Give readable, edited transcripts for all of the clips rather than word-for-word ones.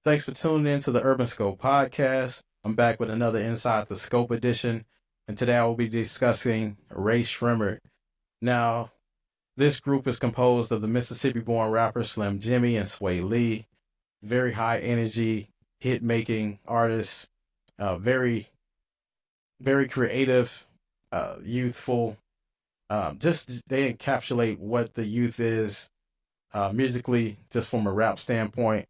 Thanks for tuning in to the Urban Scope podcast. I'm back with another Inside the Scope edition, and today I will be discussing Ray Sremmurd. Now, this group is composed of the Mississippi-born rappers Slim Jimmy and Sway Lee, very high energy, hit-making artists, very, very creative, youthful. Just they encapsulate what the youth is musically, just from a rap standpoint.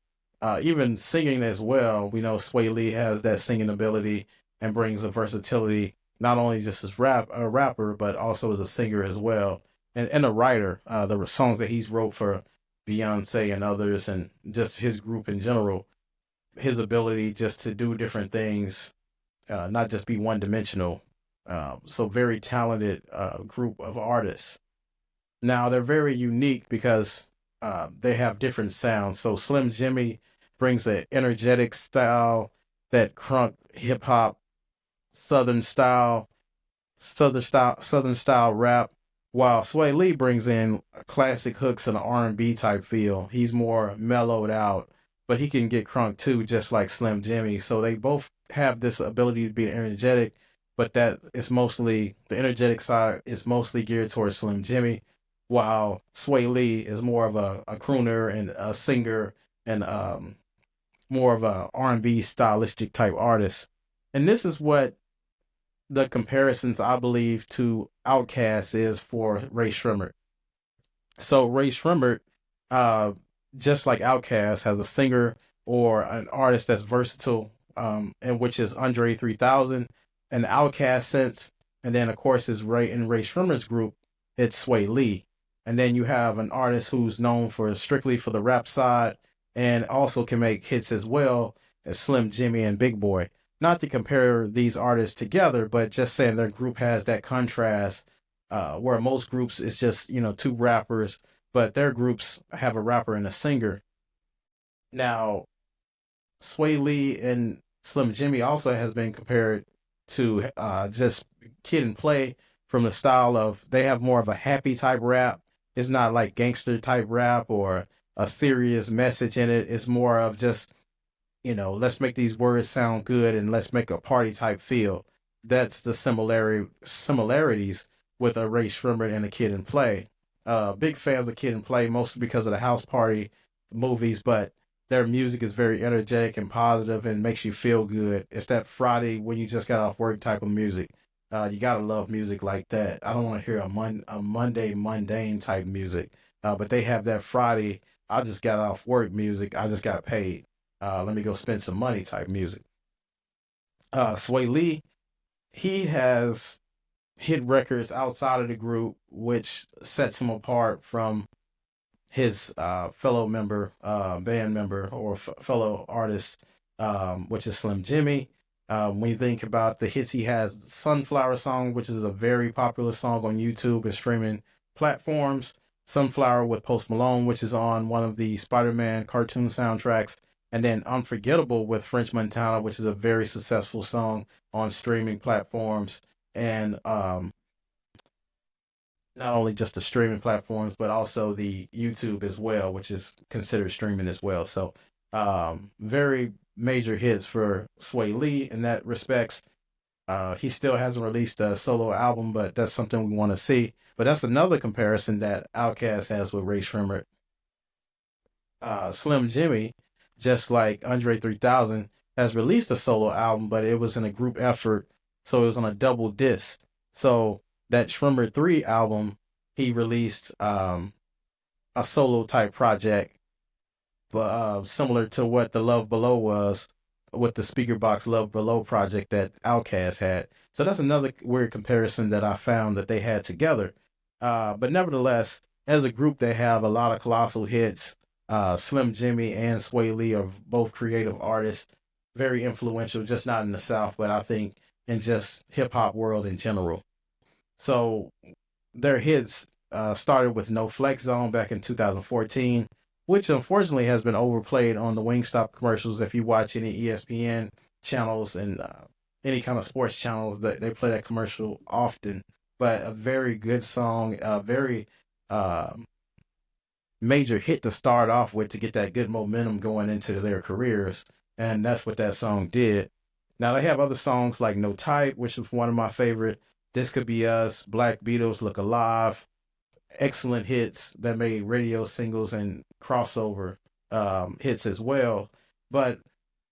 Even singing as well, we know Sway Lee has that singing ability and brings a versatility, not only just as a rapper, but also as a singer as well, and a writer. The songs that he's wrote for Beyonce and others, and just his group in general, his ability just to do different things, not just be one dimensional. So very talented group of artists. Now they're very unique because they have different sounds. So Slim Jimmy brings an energetic style, that crunk hip hop, southern style, southern style rap, while Sway Lee brings in classic hooks and an R&B type feel. He's more mellowed out, but he can get crunk too, just like Slim Jimmy. So they both have this ability to be energetic, but that is mostly the energetic side is mostly geared towards Slim Jimmy, while Sway Lee is more of a crooner and a singer and more of a R&B stylistic type artist. And this is what the comparisons I believe to Outkast is for Ray Sremmurd. So Ray Sremmurd, uh, just like Outkast, has a singer or an artist that's versatile, and which is Andre 3000, an Outkast sense, and then of course is Ray in Ray Shremmerd's group, it's Sway Lee, and then you have an artist who's known for strictly for the rap side and also can make hits as well as Slim Jimmy and Big Boy. Not to compare these artists together, but just saying their group has that contrast, where most groups it's just two rappers, but their groups have a rapper and a singer. Now, Sway Lee and Slim Jimmy also has been compared to just Kid and Play from the style of they have more of a happy type rap. It's not like gangster type rap or a serious message in it. It's more of just let's make these words sound good and let's make a party type feel. That's the similarities with a Ray Shrimmer and a Kid and Play. Big fans of Kid and Play, mostly because of the house party movies, but their music is very energetic and positive and makes you feel good. It's that Friday when you just got off work type of music. You gotta love music like that. I don't want to hear a Monday mundane type music, but they have that Friday. I just got off work music. I just got paid. Let me go spend some money type music. Sway Lee, he has hit records outside of the group, which sets him apart from his fellow member, band member, or fellow artist, which is Slim Jimmy. When you think about the hits he has, Sunflower Song, which is a very popular song on YouTube and streaming platforms. Sunflower with Post Malone, which is on one of the Spider-Man cartoon soundtracks. And then Unforgettable with French Montana, which is a very successful song on streaming platforms. And not only just the streaming platforms, but also the YouTube as well, which is considered streaming as well. So, very major hits for Sway Lee in that respects. He still hasn't released a solo album, but that's something we want to see. But that's another comparison that Outkast has with Ray Shrimmer. Slim Jimmy, just like Andre 3000, has released a solo album, but it was in a group effort, so it was on a double disc. So that Shrimmer 3 album, he released a solo type project, but similar to what the Love Below was with the Speaker Box Love Below project that Outkast had. So that's another weird comparison that I found that they had together. But nevertheless, as a group, they have a lot of colossal hits. Slim Jimmy and Sway Lee are both creative artists, very influential, just not in the South, but I think in just hip hop world in general. So their hits started with No Flex Zone back in 2014, which unfortunately has been overplayed on the Wingstop commercials. If you watch any ESPN channels and any kind of sports channels, that they play that commercial often. But a very good song, very uh, major hit to start off with to get that good momentum going into their careers. And that's what that song did. Now they have other songs like No Type, which is one of my favorite. This Could Be Us, Black Beatles, Look Alive. Excellent hits that made radio singles and crossover hits as well. But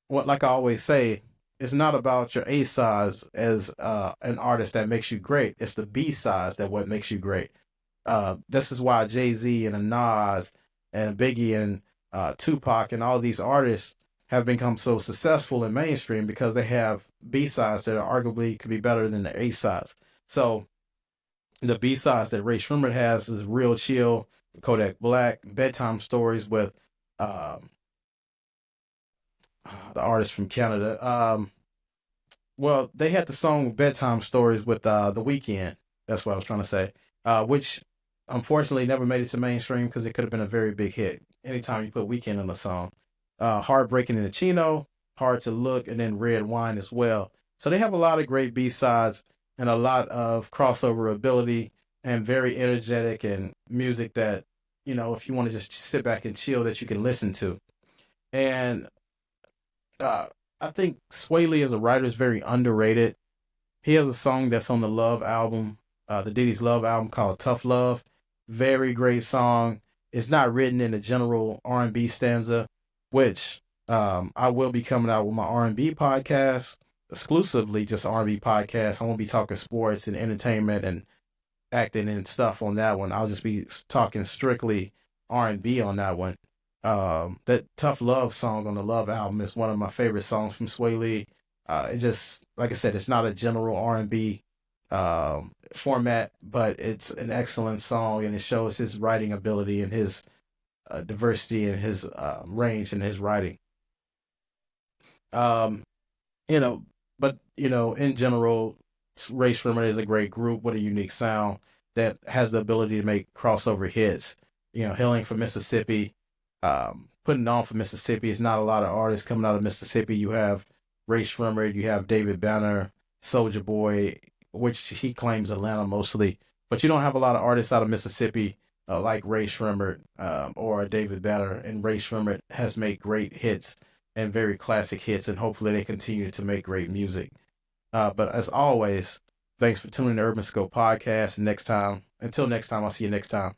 what, like I always say, it's not about your A sides as an artist that makes you great. It's the B sides that what makes you great. This is why Jay-Z and Nas and Biggie and Tupac and all these artists have become so successful in mainstream, because they have B sides that are arguably could be better than the A sides. So the B sides that Ray Shremmurd has is Real Chill, Kodak Black, Bedtime Stories with um, the artist from Canada. Well, they had the song Bedtime Stories with The Weeknd. That's what I was trying to say. Which unfortunately never made it to mainstream because it could have been a very big hit. Anytime you put Weeknd on the song. Heartbreaking in the Chino, Hard to Look, and then Red Wine as well. So they have a lot of great B-sides and a lot of crossover ability and very energetic and music that, if you want to just sit back and chill, that you can listen to. And uh, I think Sway Lee as a writer is very underrated. He has a song that's on the Love album, the Diddy's Love album, called Tough Love. Very great song. It's not written in a general R&B stanza, which I will be coming out with my R&B podcast, exclusively just R&B podcast. I won't be talking sports and entertainment and acting and stuff on that one. I'll just be talking strictly R&B on that one. That Tough Love song on the Love album is one of my favorite songs from Sway Lee. It just, like I said, it's not a general R&B format, but it's an excellent song, and it shows his writing ability and his diversity and his range in his writing. Um, you know, but in general, Ray Shremmurd is a great group with a unique sound that has the ability to make crossover hits. Hailing from Mississippi, putting on for Mississippi. It's not a lot of artists coming out of Mississippi. You have Ray Shremmurd, you have David Banner, Soldier Boy, which he claims Atlanta mostly, but you don't have a lot of artists out of Mississippi like Ray Shremmurd or David Banner. And Ray Shremmurd has made great hits and very classic hits, and hopefully they continue to make great music. But as always, thanks for tuning in to Urban Scope Podcast. And until next time, I'll see you next time.